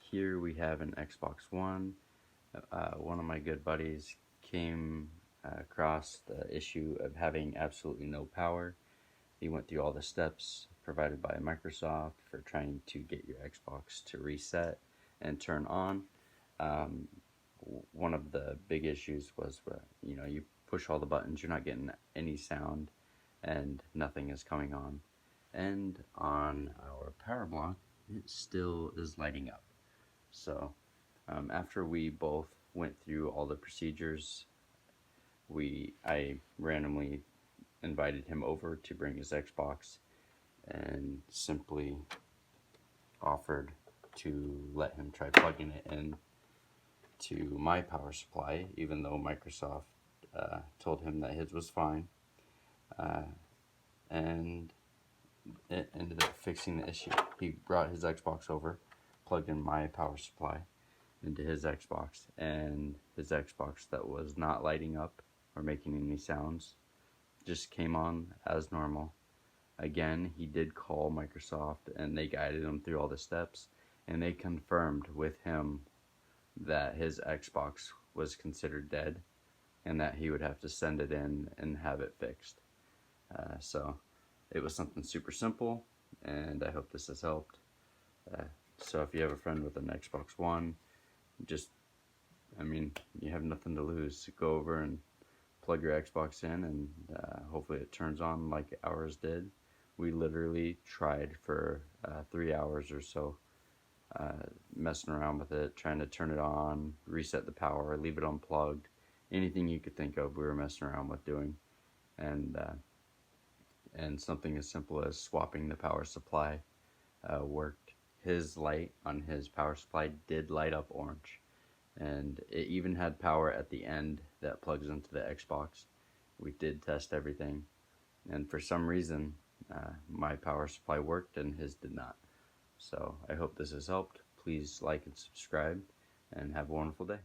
here we have an Xbox One. One of my good buddies came across the issue of having absolutely no power. He went through all the steps provided by Microsoft for trying to get your Xbox to reset and turn on. Um, One of the big issues was, you push all the buttons, you're not getting any sound, and nothing is coming on. And on our power block, it still is lighting up. So after we both went through all the procedures, I randomly invited him over to bring his Xbox and simply offered to let him try plugging it in to my power supply, even though Microsoft told him that his was fine. And it ended up fixing the issue. He brought his Xbox over, plugged in my power supply into his Xbox, and his Xbox that was not lighting up or making any sounds just came on as normal. Again, he did call Microsoft and they guided him through all the steps, and they confirmed with him that his Xbox was considered dead and that he would have to send it in and have it fixed. So it was something super simple, and I hope this has helped. So if you have a friend with an Xbox One, you have nothing to lose. Go over and plug your Xbox in, and hopefully it turns on like ours did. We literally tried for 3 hours or so, messing around with it, trying to turn it on, reset the power, leave it unplugged. Anything you could think of, we were messing around with doing. And something as simple as swapping the power supply worked. His light on his power supply did light up orange, and it even had power at the end that plugs into the Xbox. We did test everything, and for some reason my power supply worked and his did not. So I hope this has helped. Please like and subscribe, and have a wonderful day.